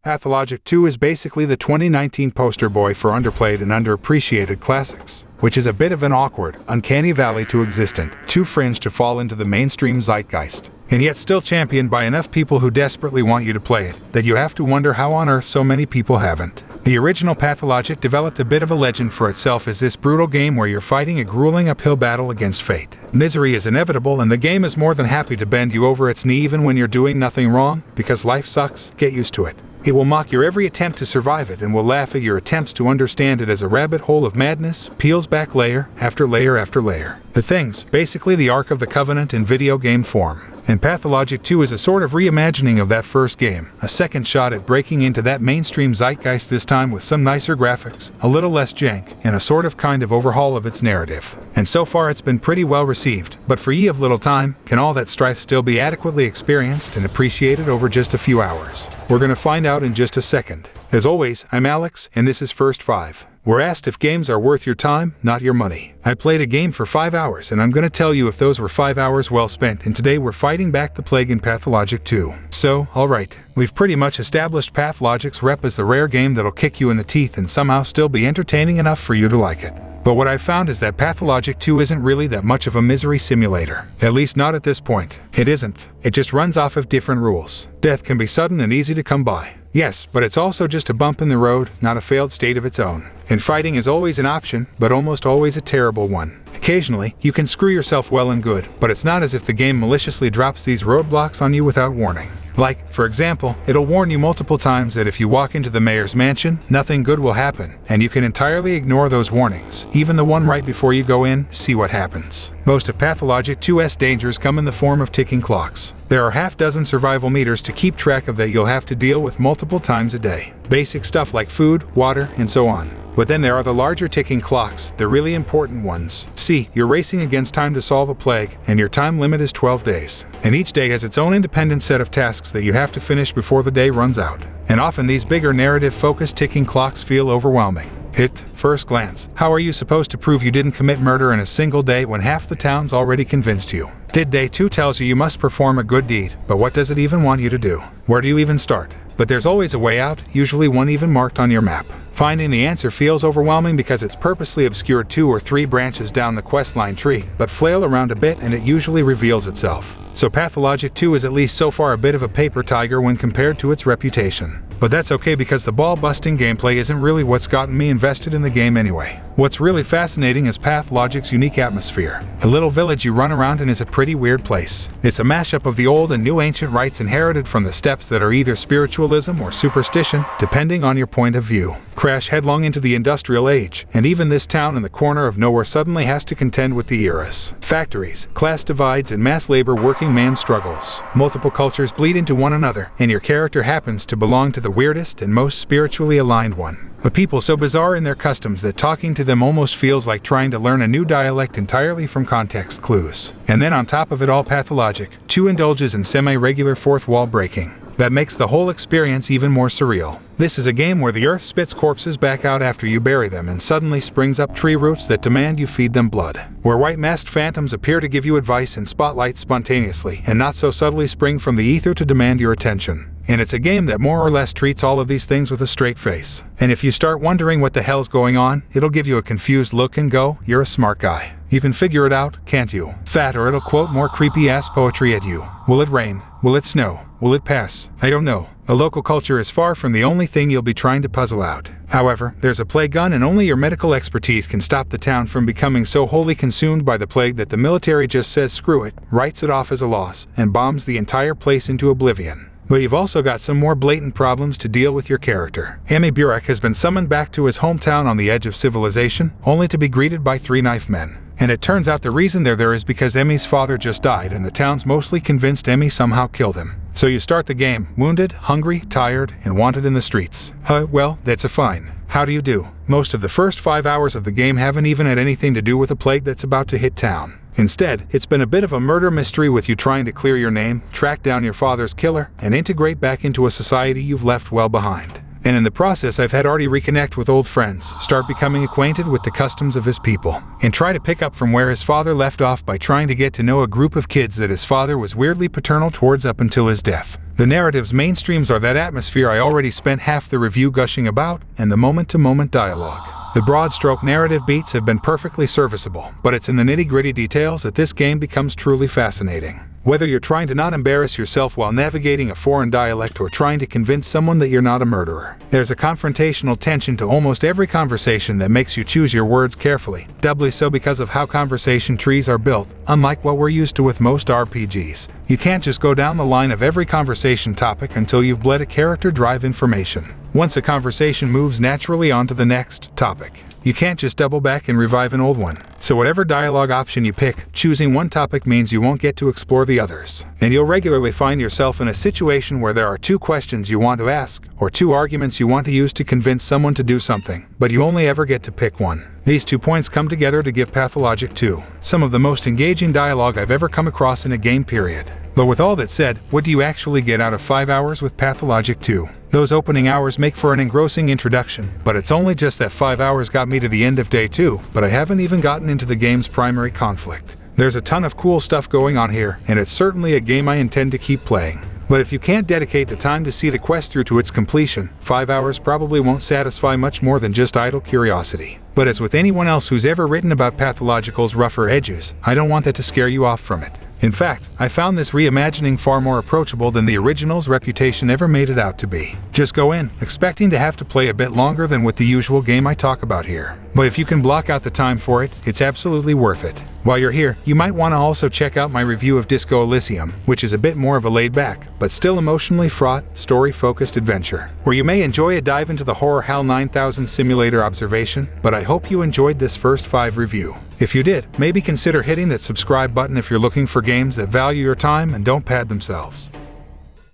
Pathologic 2 is basically the 2019 poster boy for underplayed and underappreciated classics, which is a bit of an awkward, uncanny valley to existent, too fringe to fall into the mainstream zeitgeist, and yet still championed by enough people who desperately want you to play it, that you have to wonder how on earth so many people haven't. The original Pathologic developed a bit of a legend for itself as this brutal game where you're fighting a grueling uphill battle against fate. Misery is inevitable, and the game is more than happy to bend you over its knee even when you're doing nothing wrong, because life sucks, get used to it. It will mock your every attempt to survive it and will laugh at your attempts to understand it as a rabbit hole of madness, peels back layer after layer after layer. The thing's basically the Ark of the Covenant in video game form. And Pathologic 2 is a sort of reimagining of that first game, a second shot at breaking into that mainstream zeitgeist, this time with some nicer graphics, a little less jank, and a sort of kind of overhaul of its narrative. And so far it's been pretty well received, but for ye of little time, can all that strife still be adequately experienced and appreciated over just a few hours? We're gonna find out in just a second. As always, I'm Alex, and this is First 5. We're asked if games are worth your time, not your money. I played a game for 5 hours, and I'm gonna tell you if those were 5 hours well spent, and today we're fighting back the plague in Pathologic 2. So, alright, we've pretty much established Pathologic's rep as the rare game that'll kick you in the teeth and somehow still be entertaining enough for you to like it. But what I've found is that Pathologic 2 isn't really that much of a misery simulator. At least not at this point. It isn't. It just runs off of different rules. Death can be sudden and easy to come by. Yes, but it's also just a bump in the road, not a failed state of its own. And fighting is always an option, but almost always a terrible one. Occasionally, you can screw yourself well and good, but it's not as if the game maliciously drops these roadblocks on you without warning. Like, for example, it'll warn you multiple times that if you walk into the mayor's mansion, nothing good will happen, and you can entirely ignore those warnings, even the one right before you go in, see what happens. Most of Pathologic 2's dangers come in the form of ticking clocks. There are half-dozen survival meters to keep track of that you'll have to deal with multiple times a day. Basic stuff like food, water, and so on. But then there are the larger ticking clocks, the really important ones. See, you're racing against time to solve a plague, and your time limit is 12 days. And each day has its own independent set of tasks that you have to finish before the day runs out. And often these bigger narrative-focused ticking clocks feel overwhelming. At first glance, how are you supposed to prove you didn't commit murder in a single day when half the town's already convinced you? Day 2 tells you must perform a good deed, but what does it even want you to do? Where do you even start? But there's always a way out, usually one even marked on your map. Finding the answer feels overwhelming because it's purposely obscured 2 or 3 branches down the questline tree, but flail around a bit and it usually reveals itself. So Pathologic 2 is at least so far a bit of a paper tiger when compared to its reputation. But that's okay because the ball-busting gameplay isn't really what's gotten me invested in the game anyway. What's really fascinating is Pathologic's unique atmosphere. A little village you run around in is a pretty weird place. It's a mashup of the old and new ancient rites inherited from the steppes that are either spiritualism or superstition, depending on your point of view. Crash headlong into the industrial age, and even this town in the corner of nowhere suddenly has to contend with the eras. Factories, class divides, and mass labor working man struggles. Multiple cultures bleed into one another, and your character happens to belong to the weirdest and most spiritually aligned one. A people so bizarre in their customs that talking to them almost feels like trying to learn a new dialect entirely from context clues. And then on top of it all, Pathologic 2 indulges in semi-regular fourth wall breaking. That makes the whole experience even more surreal. This is a game where the earth spits corpses back out after you bury them and suddenly springs up tree roots that demand you feed them blood. Where white-masked phantoms appear to give you advice and spotlight spontaneously, and not so subtly spring from the ether to demand your attention. And it's a game that more or less treats all of these things with a straight face. And if you start wondering what the hell's going on, it'll give you a confused look and go, you're a smart guy. You can figure it out, can't you? Fat, or it'll quote more creepy-ass poetry at you. Will it rain? Will it snow? Will it pass? I don't know. A local culture is far from the only thing you'll be trying to puzzle out. However, there's a plague gun and only your medical expertise can stop the town from becoming so wholly consumed by the plague that the military just says screw it, writes it off as a loss, and bombs the entire place into oblivion. But you've also got some more blatant problems to deal with your character. Emmy Burek has been summoned back to his hometown on the edge of civilization, only to be greeted by 3 knife men. And it turns out the reason they're there is because Emmy's father just died and the town's mostly convinced Emmy somehow killed him. So you start the game, wounded, hungry, tired, and wanted in the streets. Well, that's a fine. How do you do? Most of the first 5 hours of the game haven't even had anything to do with a plague that's about to hit town. Instead, it's been a bit of a murder mystery with you trying to clear your name, track down your father's killer, and integrate back into a society you've left well behind. And in the process I've had already reconnect with old friends, start becoming acquainted with the customs of his people, and try to pick up from where his father left off by trying to get to know a group of kids that his father was weirdly paternal towards up until his death. The narrative's mainstreams are that atmosphere I already spent half the review gushing about, and the moment-to-moment dialogue. The broad-stroke narrative beats have been perfectly serviceable, but it's in the nitty-gritty details that this game becomes truly fascinating. Whether you're trying to not embarrass yourself while navigating a foreign dialect or trying to convince someone that you're not a murderer, there's a confrontational tension to almost every conversation that makes you choose your words carefully, doubly so because of how conversation trees are built, unlike what we're used to with most RPGs. You can't just go down the line of every conversation topic until you've bled a character drive information. Once a conversation moves naturally on to the next topic, you can't just double back and revive an old one. So whatever dialogue option you pick, choosing one topic means you won't get to explore the others. And you'll regularly find yourself in a situation where there are two questions you want to ask, or two arguments you want to use to convince someone to do something, but you only ever get to pick one. These 2 points come together to give Pathologic 2 some of the most engaging dialogue I've ever come across in a game period. But with all that said, what do you actually get out of 5 hours with Pathologic 2? Those opening hours make for an engrossing introduction, but it's only just that 5 hours got me to the end of day 2, but I haven't even gotten into the game's primary conflict. There's a ton of cool stuff going on here, and it's certainly a game I intend to keep playing. But if you can't dedicate the time to see the quest through to its completion, 5 hours probably won't satisfy much more than just idle curiosity. But as with anyone else who's ever written about Pathological's rougher edges, I don't want that to scare you off from it. In fact, I found this reimagining far more approachable than the original's reputation ever made it out to be. Just go in, expecting to have to play a bit longer than with the usual game I talk about here. But if you can block out the time for it, it's absolutely worth it. While you're here, you might want to also check out my review of Disco Elysium, which is a bit more of a laid-back, but still emotionally fraught, story-focused adventure, where you may enjoy a dive into the Horror HAL 9000 simulator observation, but I hope you enjoyed this first 5 review. If you did, maybe consider hitting that subscribe button if you're looking for games that value your time and don't pad themselves.